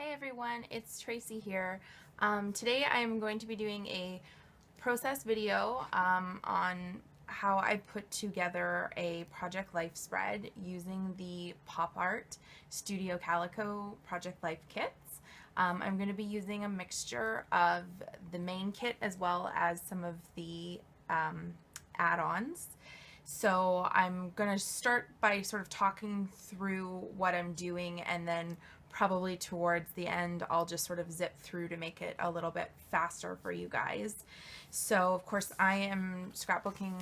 Hey everyone, it's Tracy here. Today I'm going to be doing a process video on how I put together a project life spread using the Pop Art Studio Calico project life kits. I'm going to be using a mixture of the main kit as well as some of the add-ons. So I'm going to start by sort of talking through what I'm doing, and then probably towards the end I'll just sort of zip through to make it a little bit faster for you guys. So of course I am scrapbooking,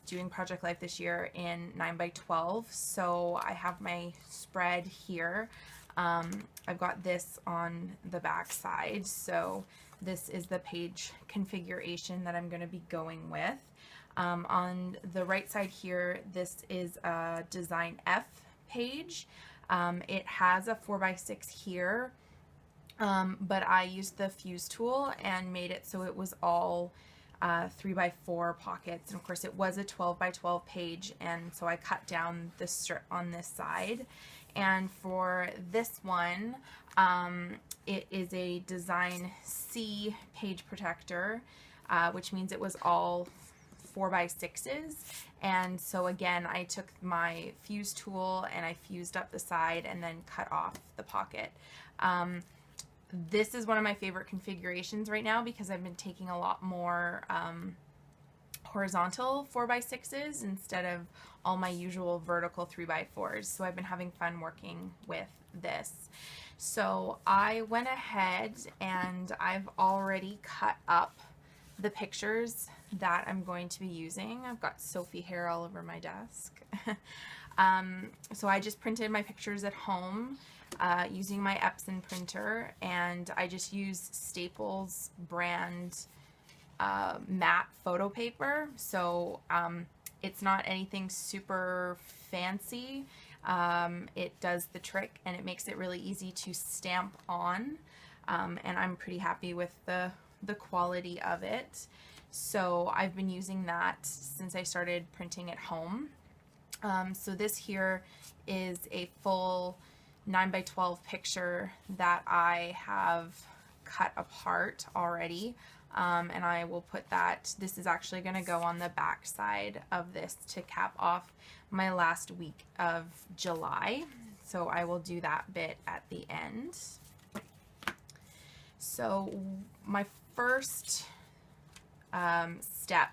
doing Project Life this year in 9x12. So I have my spread here. I've got this on the back side. So this is the page configuration that I'm going to be going with. On the right side here, this is a Design F page. It has a 4x6 here, but I used the fuse tool and made it so it was all 3x4 pockets. And of course it was a 12x12 page, and so I cut down the strip on this side. And for this one, it is a Design C page protector, which means it was all 4x6s. And so again, I took my fuse tool and I fused up the side and then cut off the pocket. This is one of my favorite configurations right now because I've been taking a lot more horizontal 4x6s instead of all my usual vertical 3x4s. So I've been having fun working with this. So I went ahead and I've already cut up the pictures that I'm going to be using. I've got Sophie hair all over my desk. So I just printed my pictures at home using my Epson printer, and I just used Staples brand matte photo paper. So it's not anything super fancy. It does the trick and it makes it really easy to stamp on, and I'm pretty happy with the quality of it. So I've been using that since I started printing at home. So this here is a full 9x12 picture that I have cut apart already, and I will put that, this is actually going to go on the back side of this to cap off my last week of July. So I will do that bit at the end. So my first step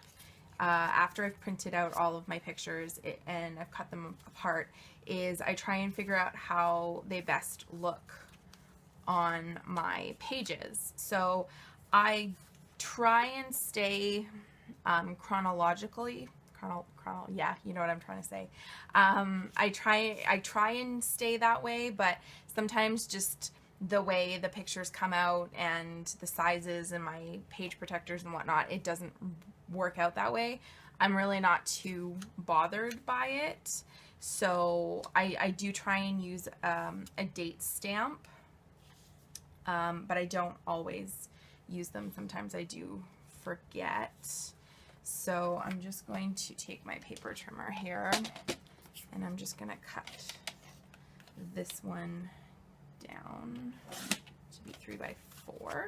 after I've printed out all of my pictures and I've cut them apart is I try and figure out how they best look on my pages. So I try and stay chronologically, yeah, you know what I'm trying to say. I try and stay that way, but sometimes just the way the pictures come out and the sizes and my page protectors and whatnot, it doesn't work out that way. I'm really not too bothered by it. So I do try and use a date stamp, but I don't always use them. Sometimes I do forget. So I'm just going to take my paper trimmer here and I'm just going to cut this one down to be 3x4.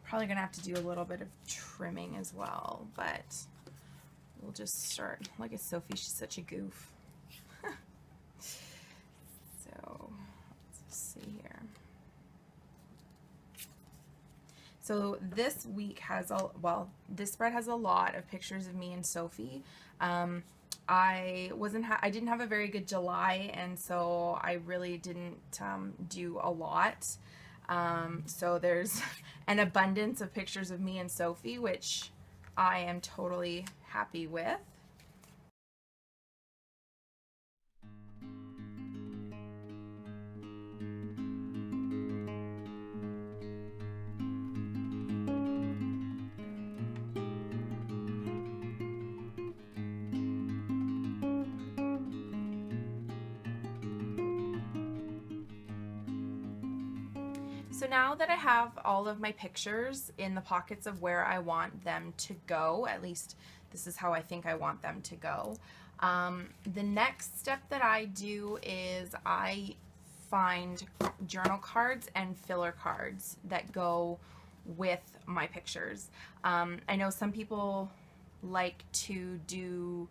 Probably gonna have to do a little bit of trimming as well, but we'll just start. Look at Sophie, she's such a goof. So let's see here. So this week has this spread has a lot of pictures of me and Sophie. I didn't have a very good July, and so I really didn't do a lot. So there's an abundance of pictures of me and Sophie, which I am totally happy with. So now that I have all of my pictures in the pockets of where I want them to go, at least this is how I think I want them to go, the next step that I do is I find journal cards and filler cards that go with my pictures. I know some people like to do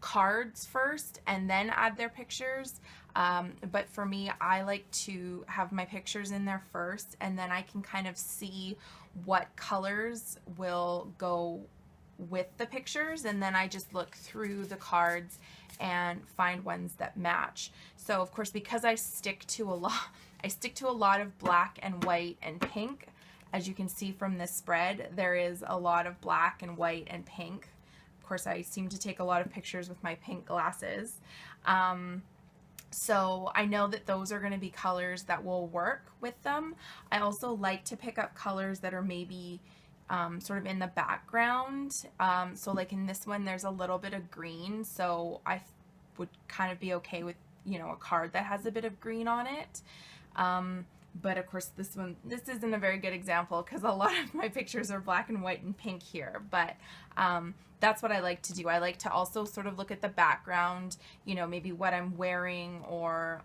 cards first and then add their pictures, but for me, I like to have my pictures in there first, and then I can kind of see what colors will go with the pictures, and then I just look through the cards and find ones that match. So of course, because I stick to a lot of black and white and pink. As you can see from this spread, there is a lot of black and white and pink. Of course, I seem to take a lot of pictures with my pink glasses. So I know that those are going to be colors that will work with them. I also like to pick up colors that are maybe sort of in the background. So like in this one, there's a little bit of green, so I would kind of be okay with, you know, a card that has a bit of green on it. But of course this isn't a very good example because a lot of my pictures are black and white and pink here, but that's what I like to do. I like to also sort of look at the background, you know, maybe what I'm wearing, or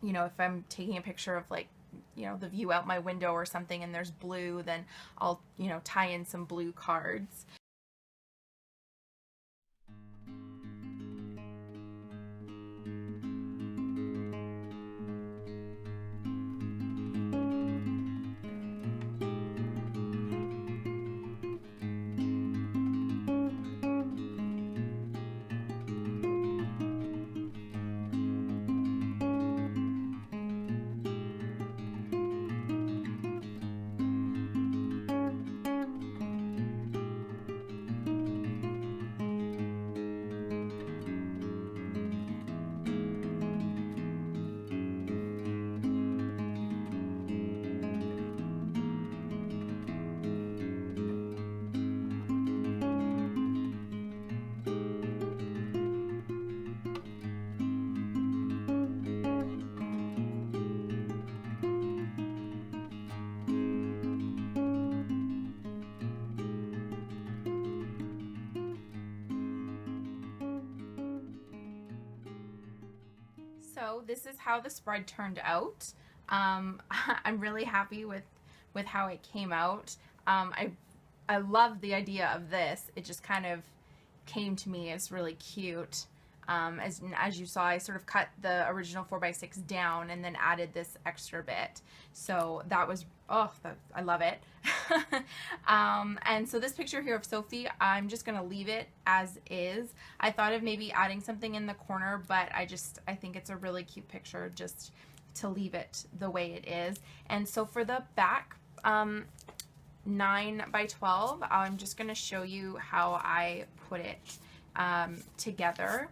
you know, if I'm taking a picture of, like, you know, the view out my window or something and there's blue, then I'll, you know, tie in some blue cards. So this is how the spread turned out. I'm really happy with how it came out. I love the idea of this. It just kind of came to me as really cute. As you saw, I sort of cut the original 4x6 down and then added this extra bit. So that was, oh, I love it. And so this picture here of Sophie, I'm just gonna leave it as is. I thought of maybe adding something in the corner, but I think it's a really cute picture just to leave it the way it is. And so for the back 9x12, I'm just gonna show you how I put it together.